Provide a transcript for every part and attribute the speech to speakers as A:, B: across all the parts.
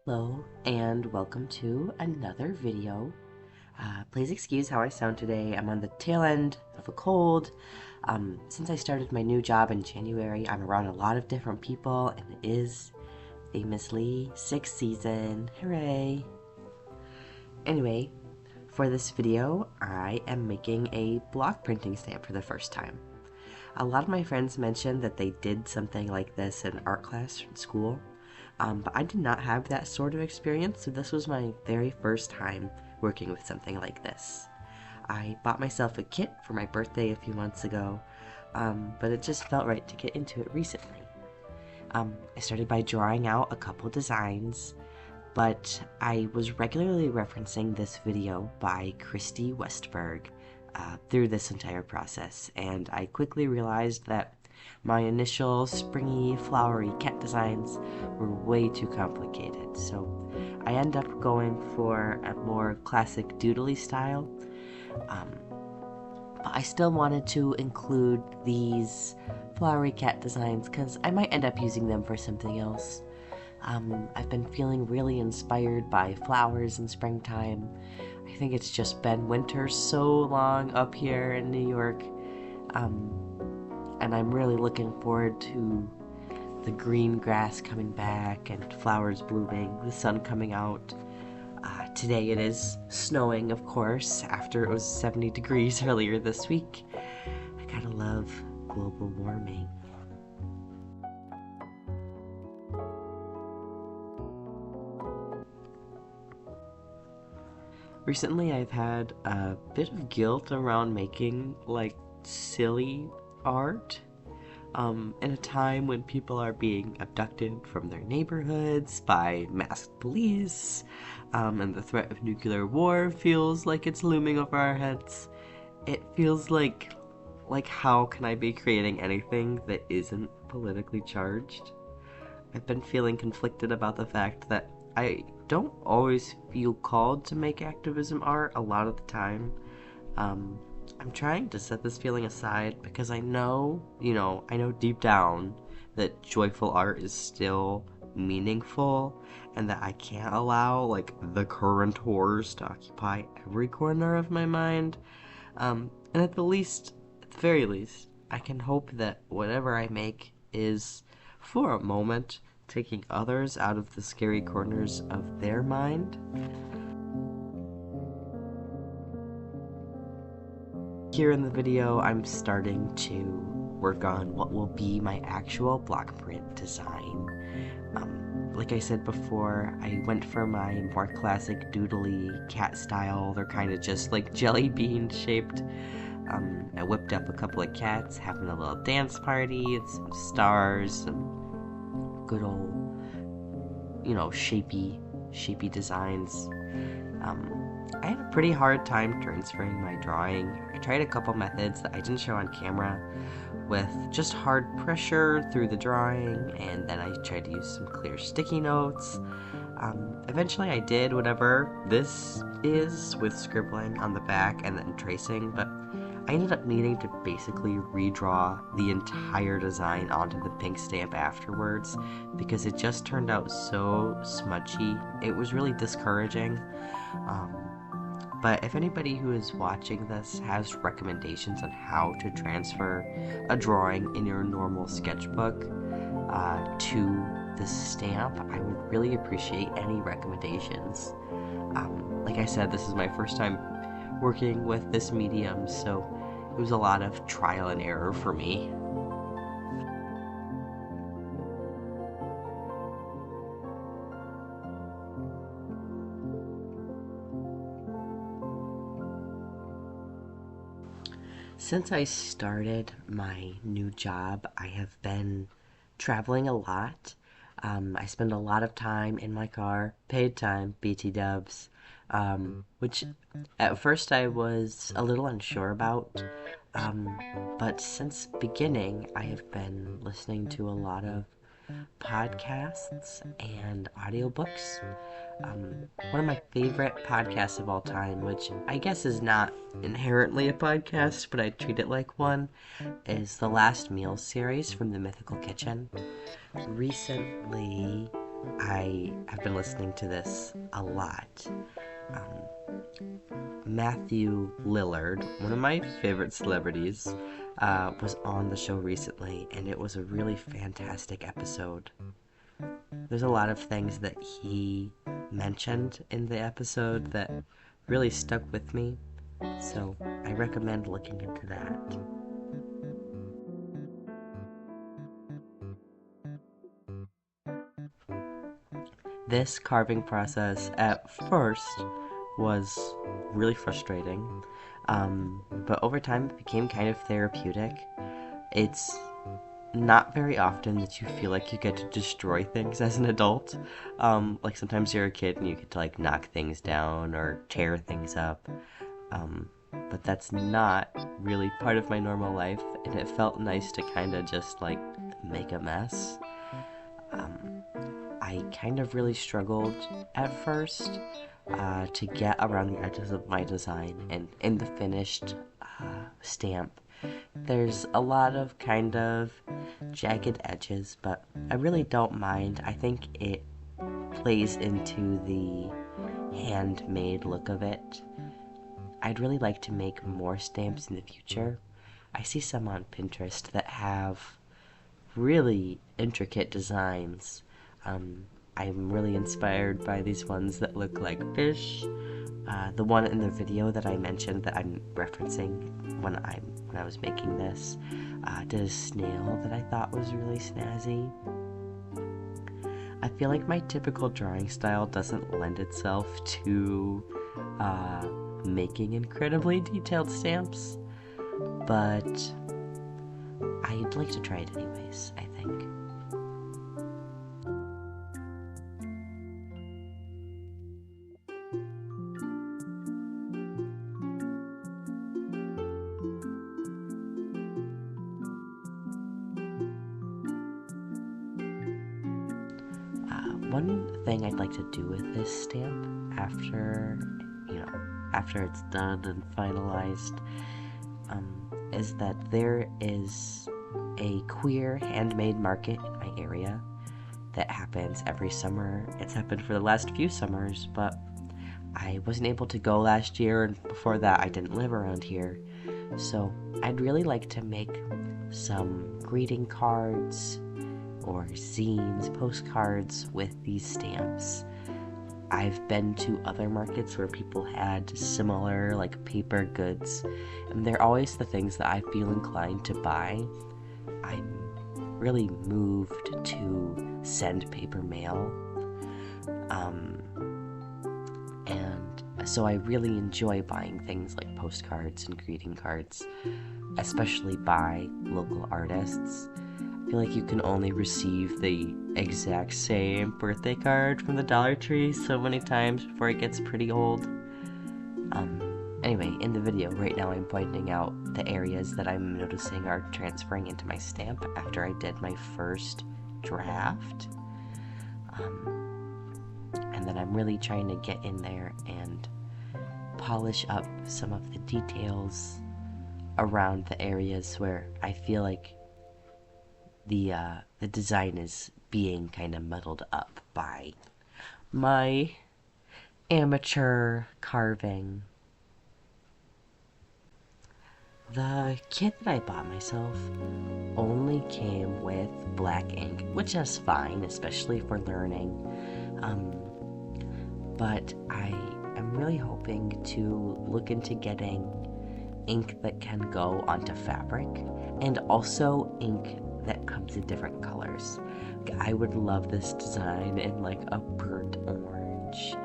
A: Hello and welcome to another video. Please excuse how I sound today. I'm on the tail end of a cold. Since I started my new job in January, I'm around a lot of different people, and it is famously 6th season. Hooray! Anyway, for this video, I am making a block printing stamp for the first time. A lot of my friends mentioned that they did something like this in art class in school. But I did not have that sort of experience, so this was my very first time working with something like this. I bought myself a kit for my birthday a few months ago, but it just felt right to get into it recently. I started by drawing out a couple designs, but I was regularly referencing this video by Christy Westberg through this entire process, and I quickly realized that my initial springy, flowery cat designs were way too complicated, so I end up going for a more classic doodly style. But I still wanted to include these flowery cat designs because I might end up using them for something else. I've been feeling really inspired by flowers in springtime. I think it's just been winter so long up here in New York. And I'm really looking forward to the green grass coming back and flowers blooming, the sun coming out. Today it is snowing, of course, after it was 70 degrees earlier this week. I gotta love global warming. Recently I've had a bit of guilt around making, silly art in a time when people are being abducted from their neighborhoods by masked police, and the threat of nuclear war feels like it's looming over our heads. It feels like how can I be creating anything that isn't politically charged? I've been feeling conflicted about the fact that I don't always feel called to make activism art a lot of the time. I'm trying to set this feeling aside because I know deep down that joyful art is still meaningful and that I can't allow, the current horrors to occupy every corner of my mind. And at the very least, I can hope that whatever I make is, for a moment, taking others out of the scary corners of their mind. Here in the video, I'm starting to work on what will be my actual block print design. Like I said before, I went for my more classic doodly cat style. They're kind of just like jelly bean shaped. I whipped up a couple of cats having a little dance party and some stars, some good old, shapy designs. I had a pretty hard time transferring my drawing. I tried a couple methods that I didn't show on camera with just hard pressure through the drawing, and then I tried to use some clear sticky notes. Eventually I did whatever this is with scribbling on the back and then tracing, but I ended up needing to basically redraw the entire design onto the pink stamp afterwards because it just turned out so smudgy. It was really discouraging. But if anybody who is watching this has recommendations on how to transfer a drawing in your normal sketchbook to the stamp, I would really appreciate any recommendations. Like I said, this is my first time working with this medium, so it was a lot of trial and error for me. Since I started my new job, I have been traveling a lot. I spend a lot of time in my car, paid time, BT dubs, which at first I was a little unsure about, but since beginning I have been listening to a lot of podcasts and audiobooks. One of my favorite podcasts of all time, which I guess is not inherently a podcast, but I treat it like one, is the Last Meal series from the Mythical Kitchen. Recently, I have been listening to this a lot. Um, Matthew Lillard, one of my favorite celebrities, was on the show recently, and it was a really fantastic episode. There's a lot of things that he mentioned in the episode that really stuck with me, so I recommend looking into that. This carving process at first was really frustrating, but over time it became kind of therapeutic. It's not very often that you feel like you get to destroy things as an adult. Like sometimes you're a kid and you get to like knock things down or tear things up. But that's not really part of my normal life, and it felt nice to kind of just like make a mess. I kind of really struggled at first to get around the edges of my design, and in the finished stamp there's a lot of kind of jagged edges, but I really don't mind. I think it plays into the handmade look of it. I'd really like to make more stamps in the future. I see some on Pinterest that have really intricate designs. I'm really inspired by these ones that look like fish. The one in the video that I mentioned that I'm referencing when I was making this did a snail that I thought was really snazzy. I feel like my typical drawing style doesn't lend itself to making incredibly detailed stamps, but I'd like to try it anyways, I think. One thing I'd like to do with this stamp after it's done and finalized, is that there is a queer handmade market in my area that happens every summer. It's happened for the last few summers, but I wasn't able to go last year, and before that I didn't live around here. So I'd really like to make some greeting cards or zines, postcards with these stamps. I've been to other markets where people had similar like paper goods, and they're always the things that I feel inclined to buy. I'm really moved to send paper mail, and so I really enjoy buying things like postcards and greeting cards, especially by local artists. I feel like you can only receive the exact same birthday card from the Dollar Tree so many times before it gets pretty old. Anyway, in the video right now I'm pointing out the areas that I'm noticing are transferring into my stamp after I did my first draft. And then I'm really trying to get in there and polish up some of the details around the areas where I feel like the design is being kind of muddled up by my amateur carving. The kit that I bought myself only came with black ink, which is fine, especially for learning. But I am really hoping to look into getting ink that can go onto fabric, and also ink that comes in different colors. I would love this design in like a burnt orange.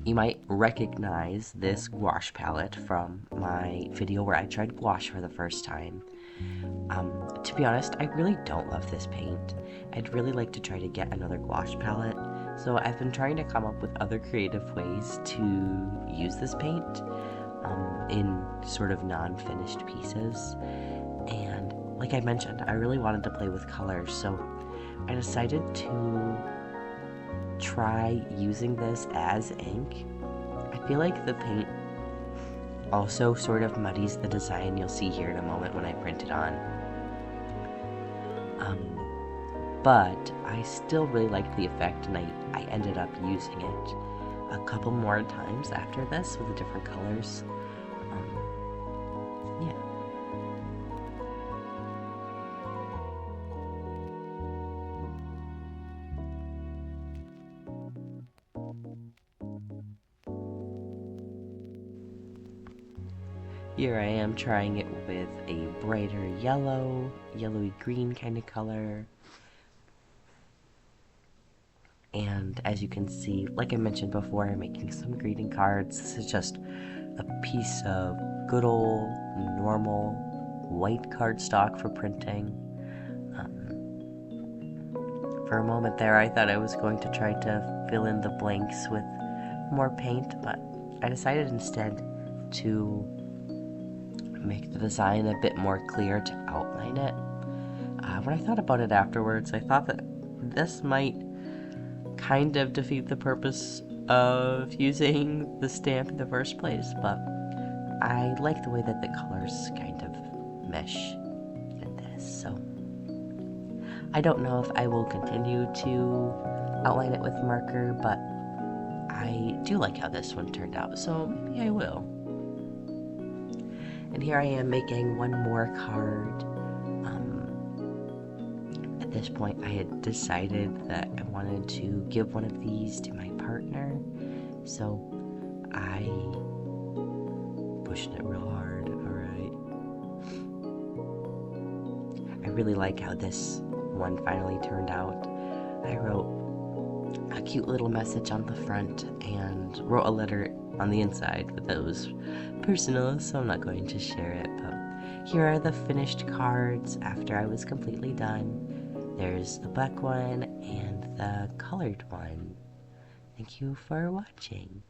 A: You might recognize this gouache palette from my video where I tried gouache for the first time. To be honest, I really don't love this paint. I'd really like to try to get another gouache palette So I've been trying to come up with other creative ways to use this paint in sort of non-finished pieces. And like I mentioned, I really wanted to play with colors, so I decided to try using this as ink. I feel like the paint also sort of muddies the design you'll see here in a moment when I print it on. But I still really liked the effect, and I ended up using it a couple more times after this with the different colors. Yeah. Here I am trying it with a brighter yellowy green kind of color. And as you can see, like I mentioned before, I'm making some greeting cards. This is just a piece of good old normal white cardstock for printing. For a moment there, I thought I was going to try to fill in the blanks with more paint, but I decided instead to make the design a bit more clear to outline it. When I thought about it afterwards, I thought that this might kind of defeat the purpose of using the stamp in the first place, but I like the way that the colors kind of mesh in this, so I don't know if I will continue to outline it with marker, but I do like how this one turned out, so maybe I will. And here I am making one more card. At this point, I had decided that I wanted to give one of these to my partner, so I pushed it real hard. Alright. I really like how this one finally turned out. I wrote a cute little message on the front and wrote a letter on the inside, but that was personal, so I'm not going to share it. But here are the finished cards after I was completely done. There's the black one and the colored one. Thank you for watching.